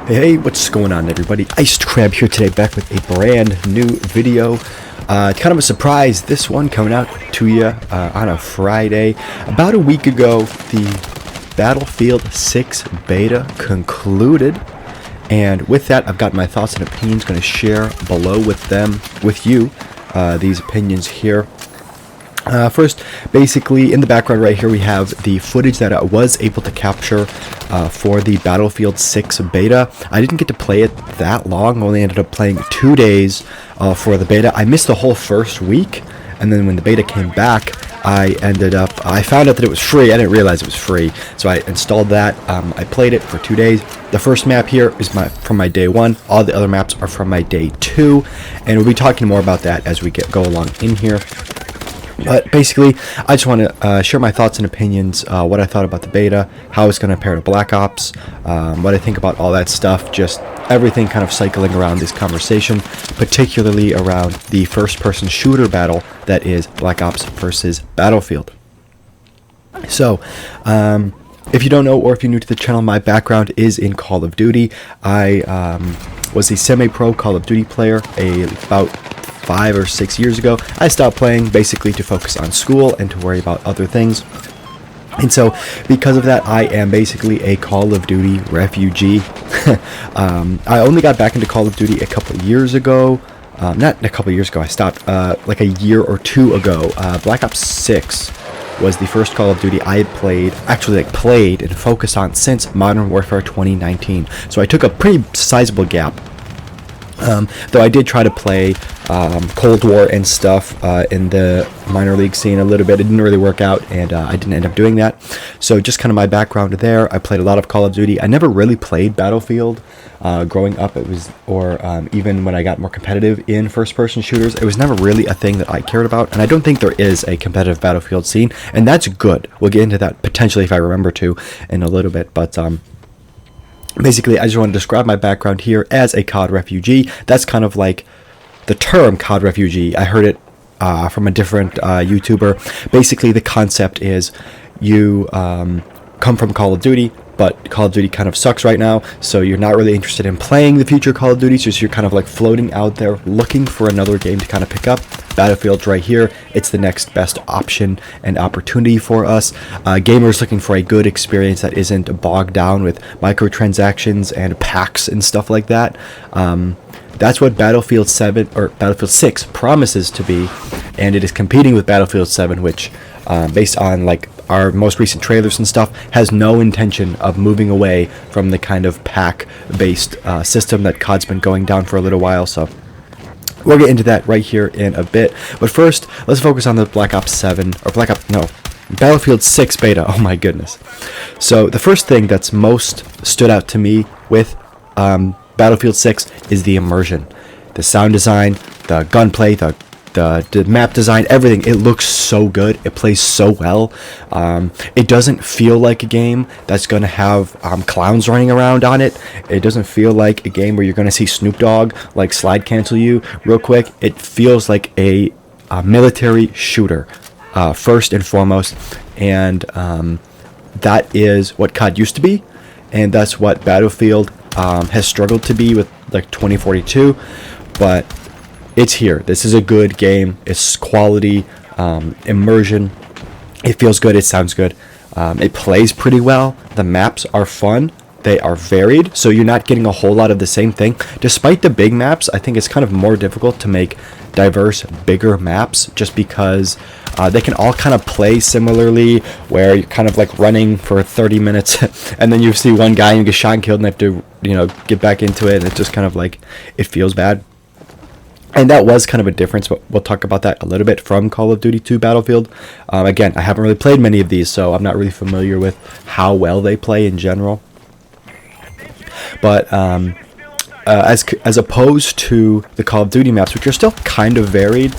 Hey, what's going on, everybody? Iced Crab here today, back with a brand new video. Kind of a surprise, this one coming out to you on a Friday. About a week ago, the Battlefield 6 beta concluded, and with that, I've got my thoughts and opinions going to share below with you, these opinions here. First, basically, in the background right here, we have the footage that I was able to capture for the Battlefield 6 beta. I didn't get to play it that long. I only ended up playing 2 days for the beta. I missed the whole first week, and then when the beta came back, I found out that it was free. I didn't realize it was free, so I installed that. I played it for 2 days. The first map here is from my day 1. All the other maps are from my day 2, and we'll be talking more about that as we go along in here. But basically, I just want to share my thoughts and opinions, what I thought about the beta, how it's going to compare to Black Ops, what I think about all that stuff, just everything kind of cycling around this conversation, particularly around the first-person shooter battle that is Black Ops versus Battlefield. So, if you don't know, or if you're new to the channel, my background is in Call of Duty. I was a semi-pro Call of Duty player about 5 or 6 years ago. I stopped playing basically to focus on school and to worry about other things. And so, because of that, I am basically a Call of Duty refugee. I only got back into Call of Duty a couple years ago. Not a couple years ago, I stopped like a year or two ago. Black Ops 6 was the first Call of Duty I had played and focused on since Modern Warfare 2019. So I took a pretty sizable gap. Though I did try to play Cold War and stuff in the minor league scene a little bit. It didn't really work out, and I didn't end up doing that. So just kind of my background there. I played a lot of Call of Duty. I never really played Battlefield growing up. Even when I got more competitive in first-person shooters, it was never really a thing that I cared about, and I don't think there is a competitive Battlefield scene, and that's good. We'll get into that potentially if I remember to in a little bit, but basically, I just want to describe my background here as a COD refugee. That's kind of like the term COD refugee. I heard it from a different YouTuber. Basically, the concept is you come from Call of Duty, but Call of Duty kind of sucks right now, so you're not really interested in playing the future Call of Duty, so you're kind of like floating out there looking for another game to kind of pick up. Battlefield's right here. It's the next best option and opportunity for us. Gamers looking for a good experience that isn't bogged down with microtransactions and packs and stuff like that. That's what Battlefield 7 or Battlefield 6 promises to be, and it is competing with Battlefield 7, which, based on like our most recent trailers and stuff, has no intention of moving away from the kind of pack-based system that COD's been going down for a little while. So we'll get into that right here in a bit. But first, let's focus on the Battlefield 6 beta. Oh my goodness. So the first thing that's most stood out to me with Battlefield 6 is the immersion. The sound design, the gunplay, the map design, everything. It looks so good. It plays so well. It doesn't feel like a game that's going to have clowns running around on it. It doesn't feel like a game where you're going to see Snoop Dogg like slide cancel you real quick. It feels like a military shooter, first and foremost. And that is what COD used to be. And that's what Battlefield has struggled to be with like 2042. But it's here. This is a good game. It's quality, immersion. It feels good. It sounds good. It plays pretty well. The maps are fun. They are varied, so you're not getting a whole lot of the same thing. Despite the big maps, I think it's kind of more difficult to make diverse, bigger maps just because they can all kind of play similarly, where you're kind of like running for 30 minutes and then you see one guy and you get shot and killed and have to, get back into it, and it's just kind of like, it feels bad. And that was kind of a difference, but we'll talk about that a little bit from Call of Duty to Battlefield. Again, I haven't really played many of these, so I'm not really familiar with how well they play in general. But as opposed to the Call of Duty maps, which are still kind of varied,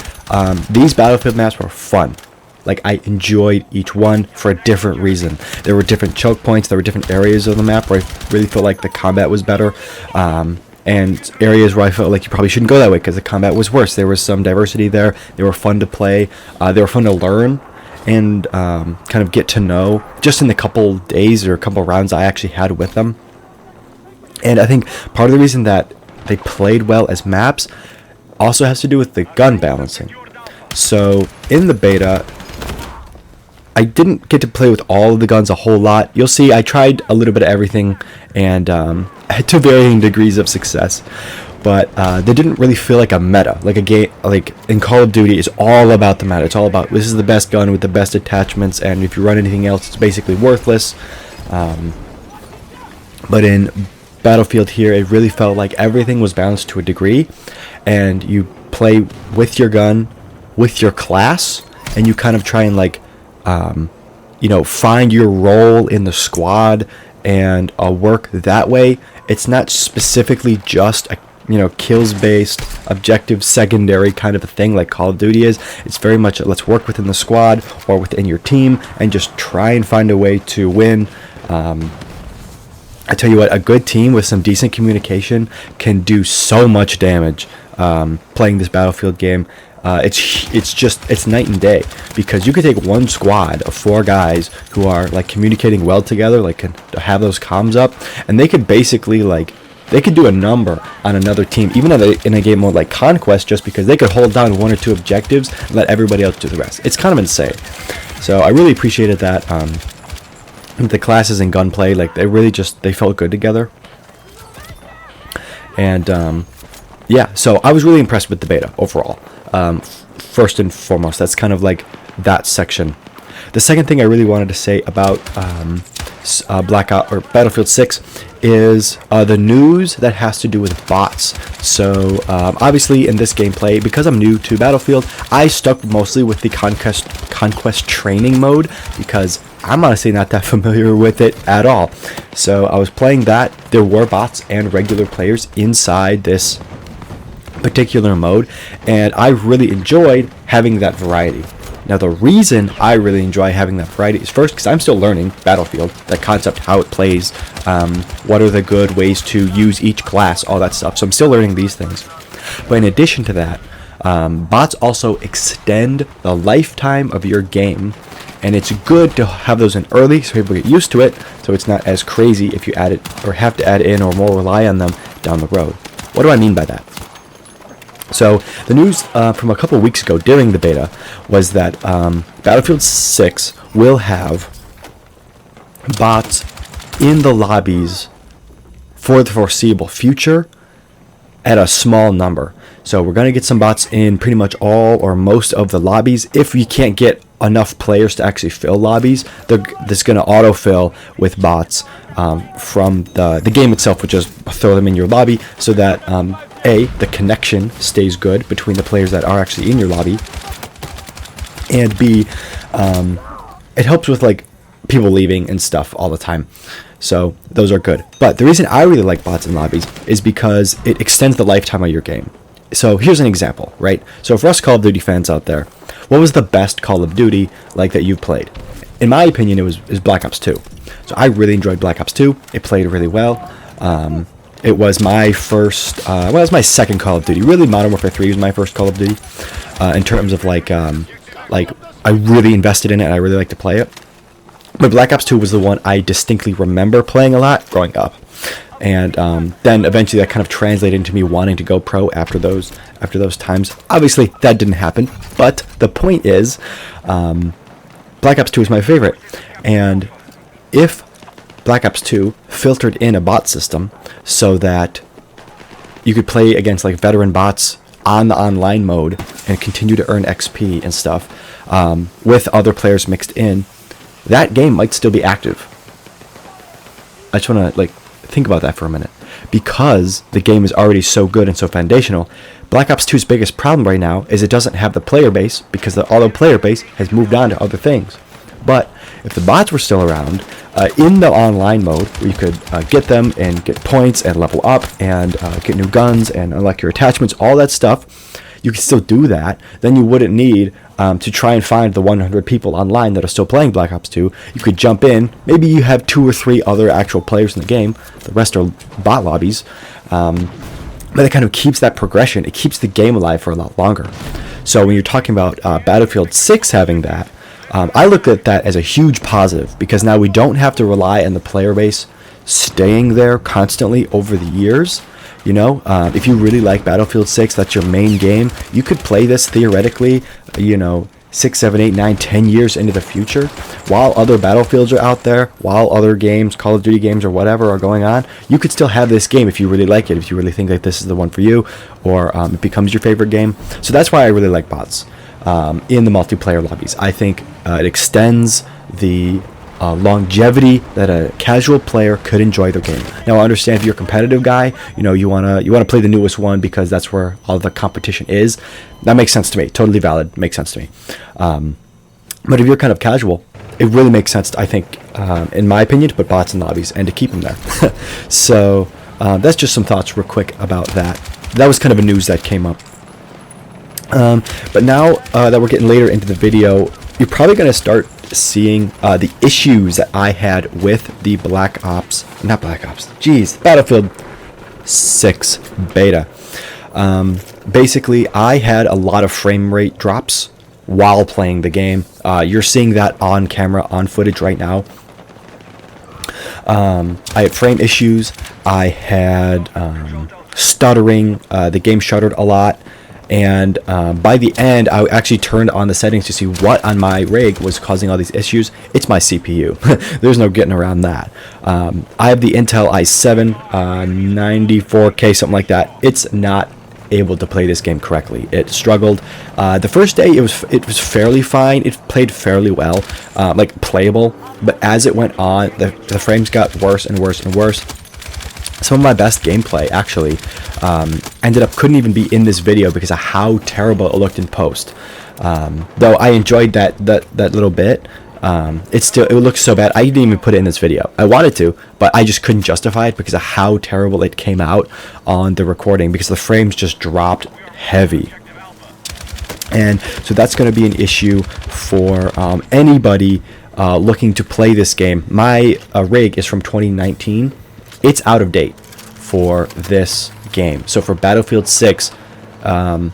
these Battlefield maps were fun. Like, I enjoyed each one for a different reason. There were different choke points. There were different areas of the map where I really felt like the combat was better. And areas where I felt like you probably shouldn't go that way because the combat was worse. There was some diversity there. They were fun to play. They were fun to learn and kind of get to know just in the couple days or a couple rounds I actually had with them. And I think part of the reason that they played well as maps also has to do with the gun balancing. So in the beta, I didn't get to play with all of the guns a whole lot. You'll see I tried a little bit of everything, and to varying degrees of success. But they didn't really feel like a meta, like a game. Like in Call of Duty, it's all about the meta. It's all about this is the best gun with the best attachments, and if you run anything else, it's basically worthless. But in Battlefield here, it really felt like everything was balanced to a degree, and you play with your gun, with your class, and you kind of try and like, find your role in the squad and work that way. It's not specifically just a kills based objective secondary kind of a thing like Call of Duty is. It's very much let's work within the squad or within your team and just try and find a way to win. I tell you what, a good team with some decent communication can do so much damage playing this Battlefield game. It's night and day, because you could take one squad of 4 guys who are like communicating well together, like can have those comms up, and they could basically they could do a number on another team, even in a game mode like Conquest, just because they could hold down 1 or 2 objectives and let everybody else do the rest. It's kind of insane. So I really appreciated that. The classes and gunplay, like they felt good together. And yeah, so I was really impressed with the beta overall. First and foremost, that's kind of like that section. The second thing I really wanted to say about Blackout or Battlefield 6 is the news that has to do with bots. So obviously in this gameplay, because I'm new to Battlefield, I stuck mostly with the conquest training mode, because I'm honestly not that familiar with it at all. So I was playing that. There were bots and regular players inside this particular mode, and I really enjoyed having that variety. Now the reason I really enjoy having that variety is first because I'm still learning Battlefield, that concept, how it plays, what are the good ways to use each class, all that stuff. So I'm still learning these things. But in addition to that, bots also extend the lifetime of your game, and it's good to have those in early so people get used to it, so it's not as crazy if you add it or have to add in or more rely on them down the road. What do I mean by that? So the news from a couple of weeks ago during the beta was that Battlefield 6 will have bots in the lobbies for the foreseeable future at a small number. So we're going to get some bots in pretty much all or most of the lobbies. If we can't get enough players to actually fill lobbies, this going to autofill with bots from the game itself, which just throw them in your lobby so that A, the connection stays good between the players that are actually in your lobby, and B, it helps with like people leaving and stuff all the time. So those are good. But the reason I really like bots in lobbies is because it extends the lifetime of your game. So here's an example, right? So for us Call of Duty fans out there, what was the best Call of Duty like that you've played? In my opinion, it was Black Ops 2. So I really enjoyed Black Ops 2. It played really well. It was my first, it was my second Call of Duty. Really, Modern Warfare 3 was my first Call of Duty. In terms of like I really invested in it and I really like to play it. But Black Ops 2 was the one I distinctly remember playing a lot growing up. And then eventually that kind of translated into me wanting to go pro after those times. Obviously, that didn't happen. But the point is, Black Ops 2 is my favorite. And if Black Ops 2 filtered in a bot system so that you could play against like veteran bots on the online mode and continue to earn XP and stuff with other players mixed in, that game might still be active. I just want to like think about that for a minute. Because the game is already so good and so foundational, Black Ops 2's biggest problem right now is it doesn't have the player base, because the auto player base has moved on to other things. But if the bots were still around, in the online mode, where you could get them and get points and level up and get new guns and unlock your attachments, all that stuff, you could still do that. Then you wouldn't need to try and find the 100 people online that are still playing Black Ops 2. You could jump in. Maybe you have 2 or 3 other actual players in the game. The rest are bot lobbies. But it kind of keeps that progression. It keeps the game alive for a lot longer. So when you're talking about Battlefield 6 having that, I look at that as a huge positive, because now we don't have to rely on the player base staying there constantly over the years. You know, if you really like Battlefield 6, that's your main game, you could play this theoretically, you know, 6, 7, 8, 9, 10 years into the future, while other Battlefields are out there, while other games, Call of Duty games or whatever are going on. You could still have this game if you really like it, if you really think that this is the one for you, or it becomes your favorite game. So that's why I really like bots in the multiplayer lobbies. I think it extends the longevity that a casual player could enjoy their game. Now, I understand if you're a competitive guy, you know, you wanna play the newest one because that's where all the competition is. That makes sense to me. Totally valid. Makes sense to me. But if you're kind of casual, it really makes sense, I think, in my opinion, to put bots in lobbies and to keep them there. So that's just some thoughts real quick about that. That was kind of a news that came up. But now that we're getting later into the video, you're probably going to start seeing the issues that I had with the Battlefield 6 beta. Basically, I had a lot of frame rate drops while playing the game. You're seeing that on camera, on footage right now. I had frame issues. I had stuttering. The game shuttered a lot. And by the end, I actually turned on the settings to see what on my rig was causing all these issues. It's my CPU. There's no getting around that. I have the Intel i7, 94K, something like that. It's not able to play this game correctly. It struggled. The first day, it was fairly fine. It played fairly well, like playable. But as it went on, the frames got worse and worse and worse. Some of my best gameplay actually couldn't even be in this video because of how terrible it looked in post. Though I enjoyed that little bit, it looked so bad I didn't even put it in this video. I wanted to, but I just couldn't justify it because of how terrible it came out on the recording, because the frames just dropped heavy. And so that's going to be an issue for anybody looking to play this game. My rig is from 2019. It's out of date for this game. So for Battlefield 6, I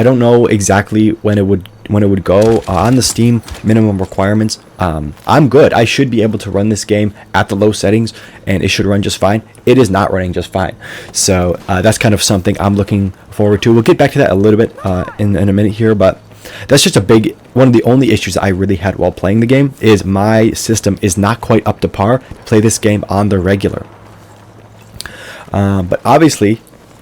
don't know exactly when it would go on the Steam minimum requirements. I'm good. I should be able to run this game at the low settings, and it should run just fine. It is not running just fine. So that's kind of something I'm looking forward to. We'll get back to that a little bit in a minute here, but that's just one of the only issues I really had while playing the game is my system is not quite up to par to play this game on the regular. But obviously,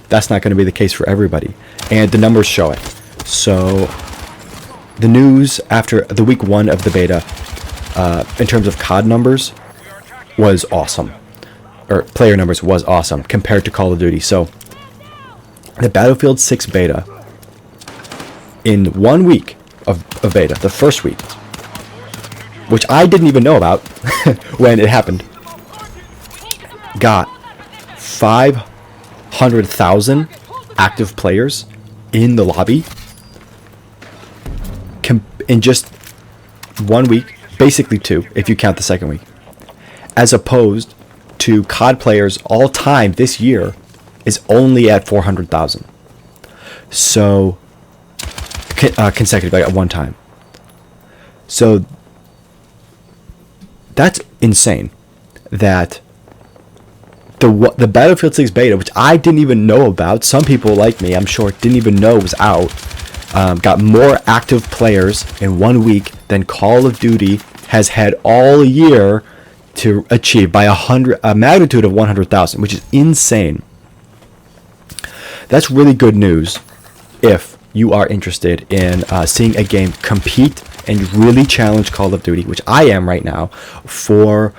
that's not going to be the case for everybody, and the numbers show it. So, the news after the week 1 of the beta, in terms of COD numbers, was awesome, or player numbers was awesome compared to Call of Duty. So, the Battlefield 6 beta, in 1 week of beta, the first week, which I didn't even know about when it happened, got 500,000 active players in the lobby in just 1 week, basically 2 if you count the second week, as opposed to COD players all time this year is only at 400,000. So consecutive, like at one time. So that's insane that the Battlefield 6 beta, which I didn't even know about, some people like me, I'm sure, didn't even know was out, got more active players in 1 week than Call of Duty has had all year to achieve, by a magnitude of 100,000, which is insane. That's really good news if you are interested in seeing a game compete and really challenge Call of Duty, which I am right now, for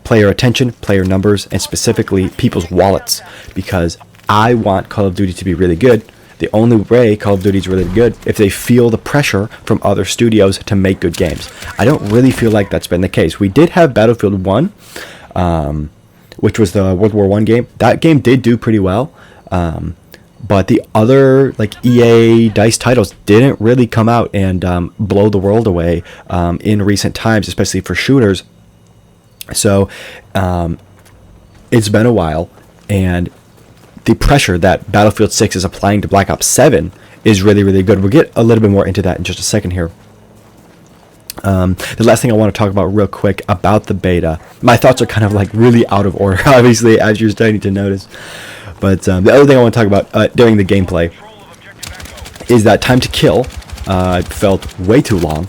player attention, player numbers, and specifically people's wallets, because I want Call of Duty to be really good. The only way Call of Duty is really good if they feel the pressure from other studios to make good games. I don't really feel like that's been the case. We did have Battlefield 1, which was the World War I game. That game did do pretty well, but the other like EA DICE titles didn't really come out and blow the world away in recent times, especially for shooters. So it's been a while, and the pressure that Battlefield 6 is applying to Black Ops 7 is really, really good. We'll get a little bit more into that in just a second here. The last thing I want to talk about real quick about the beta. My thoughts are kind of like really out of order, obviously, as you're starting to notice. But the other thing I want to talk about during the gameplay is that time to kill felt way too long,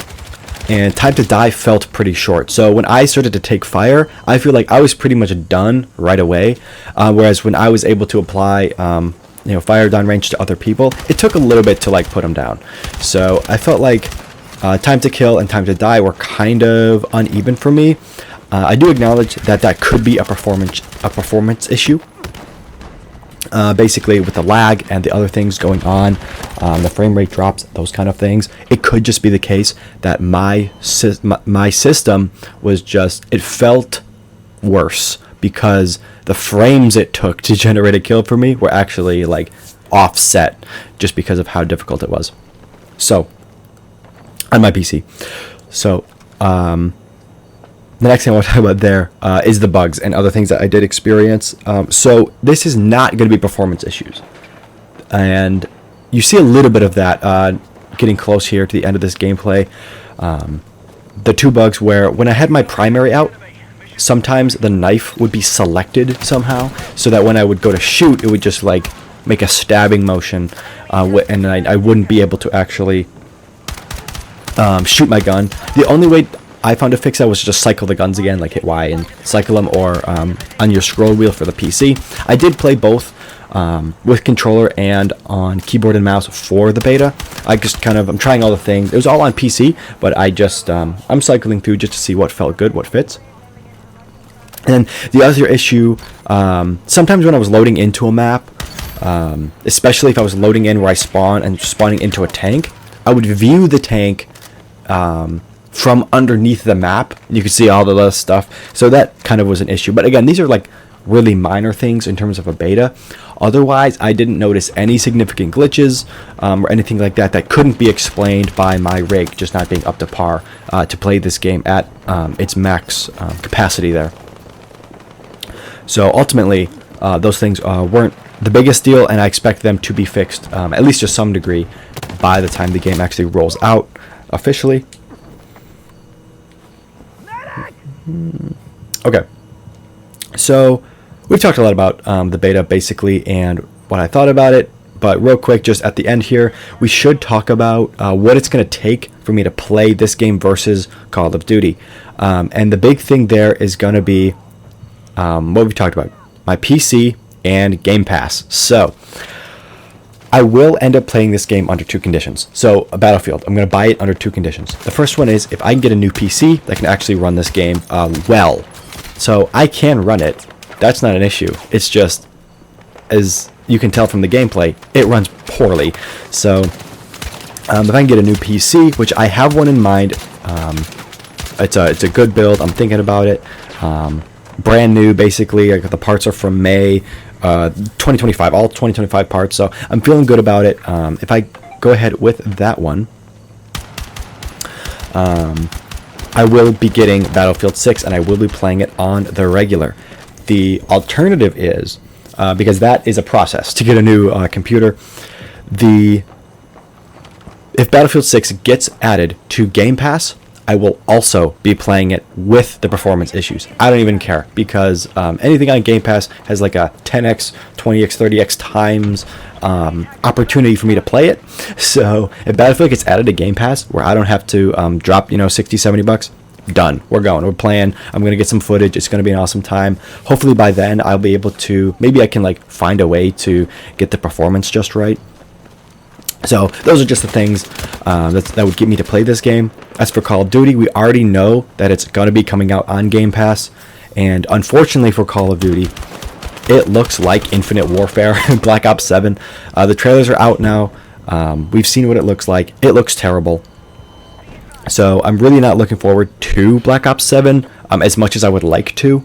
and time to die felt pretty short. So when I started to take fire, I feel like I was pretty much done right away. Whereas when I was able to apply, fire down range to other people, it took a little bit to like put them down. So I felt like time to kill and time to die were kind of uneven for me. I do acknowledge that that could be a performance issue. Basically with the lag and the other things going on, the frame rate drops, those kind of things. It could just be the case that my system was just, it felt worse because the frames it took to generate a kill for me were actually like offset just because of how difficult it was. So on my PC. So the next thing I want to talk about there is the bugs and other things that I did experience. So this is not going to be performance issues. And you see a little bit of that getting close here to the end of this gameplay. The two bugs where when I had my primary out, sometimes the knife would be selected somehow so that when I would go to shoot, it would just like make a stabbing motion and I wouldn't be able to actually shoot my gun. The only way I found to fix that was to just cycle the guns again, like hit Y and cycle them, or on your scroll wheel for the PC. I did play both with controller and on keyboard and mouse for the beta. I'm trying all the things. It was all on PC, but I'm cycling through just to see what felt good, what fits. And the other issue, sometimes when I was loading into a map, especially if I was loading in where I spawn and spawning into a tank, I would view the tank from underneath the map. You could see all the other stuff, so that kind of was an issue. But again, these are like really minor things in terms of a beta. Otherwise, I didn't notice any significant glitches or anything like that that couldn't be explained by my rig just not being up to par to play this game at its max capacity there. So ultimately, those things weren't the biggest deal, and I expect them to be fixed at least to some degree by the time the game actually rolls out officially. Okay, so we've talked a lot about the beta basically and what I thought about it, but real quick, just at the end here, we should talk about what it's going to take for me to play this game versus Call of Duty. And the big thing there is going to be what we talked about, my PC and Game Pass. So I will end up playing this game under two conditions. So a Battlefield, I'm going to buy it under two conditions. The first one is if I can get a new PC that can actually run this game well. So I can run it. That's not an issue. It's just, as you can tell from the gameplay, it runs poorly. So if I can get a new PC, which I have one in mind, it's a good build. I'm thinking about it. Brand new, basically. Like the parts are from May 2025, all 2025 parts. So I'm feeling good about it. If I go ahead with that one, I will be getting Battlefield 6, and I will be playing it on the regular. The alternative is, because that is a process to get a new computer, if Battlefield 6 gets added to Game Pass, I will also be playing it with the performance issues. I don't even care, because anything on Game Pass has like a 10x, 20x, 30x times opportunity for me to play it. So if Battlefield gets added to Game Pass, where I don't have to drop, $60-$70, done. We're going. We're playing. I'm going to get some footage. It's going to be an awesome time. Hopefully by then I'll be able to, maybe I can like find a way to get the performance just right. So those are just the things that would get me to play this game. As for Call of Duty, we already know that it's going to be coming out on Game Pass. And unfortunately for Call of Duty, it looks like Infinite Warfare, Black Ops 7. The trailers are out now. We've seen what it looks like. It looks terrible. So I'm really not looking forward to Black Ops 7 as much as I would like to.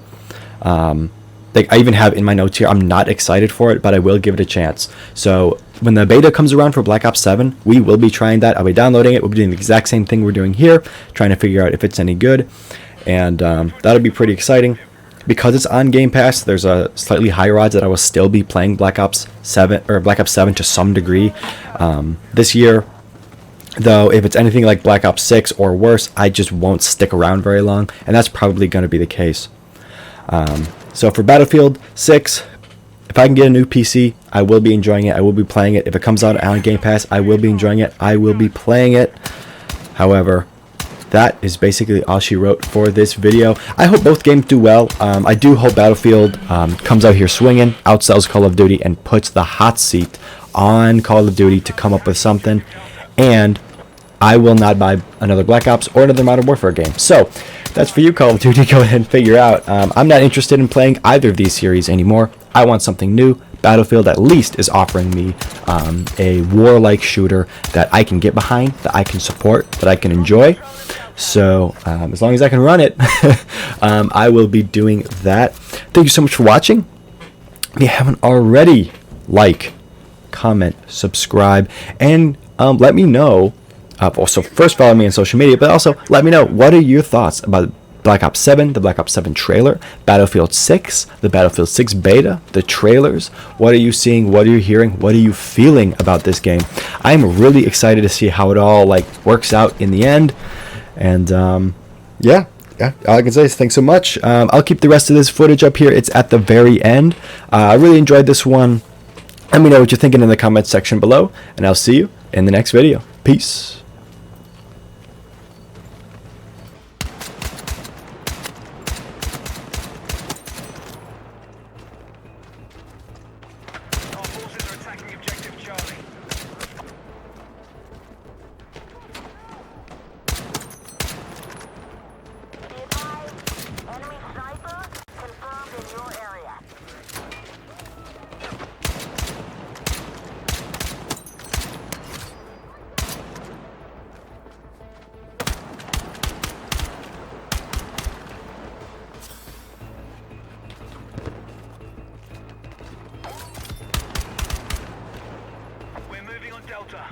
Like I even have in my notes here, I'm not excited for it, but I will give it a chance. So when the beta comes around for Black Ops 7, we will be trying that. I'll be downloading it. We'll be doing the exact same thing we're doing here, trying to figure out if it's any good. And that'll be pretty exciting. Because it's on Game Pass, there's a slightly higher odds that I will still be playing Black Ops 7 to some degree this year. Though if it's anything like Black Ops 6 or worse, I just won't stick around very long, and that's probably going to be the case. So for Battlefield 6, if I can get a new PC, I will be enjoying it. I will be playing it. If it comes out on Game Pass, I will be enjoying it. I will be playing it. However, that is basically all she wrote for this video. I hope both games do well. I do hope Battlefield comes out here swinging, outsells Call of Duty, and puts the hot seat on Call of Duty to come up with something. And I will not buy another Black Ops or another Modern Warfare game. So that's for you, Call of Duty. Go ahead and figure out. I'm not interested in playing either of these series anymore. I want something new. Battlefield at least is offering me a war-like shooter that I can get behind, that I can support, that I can enjoy. So as long as I can run it, I will be doing that. Thank you so much for watching. If you haven't already, like, comment, subscribe, and let me know. Also, first follow me on social media, but also let me know, what are your thoughts about Black Ops 7, the Black Ops 7 trailer, Battlefield 6, the Battlefield 6 beta, the trailers? What are you seeing? What are you hearing? What are you feeling about this game? I'm really excited to see how it all works out in the end. And yeah, all I can say is thanks so much. I'll keep the rest of this footage up here. It's at the very end. I really enjoyed this one. Let me know what you're thinking in the comments section below, and I'll see you in the next video. Peace. Delta.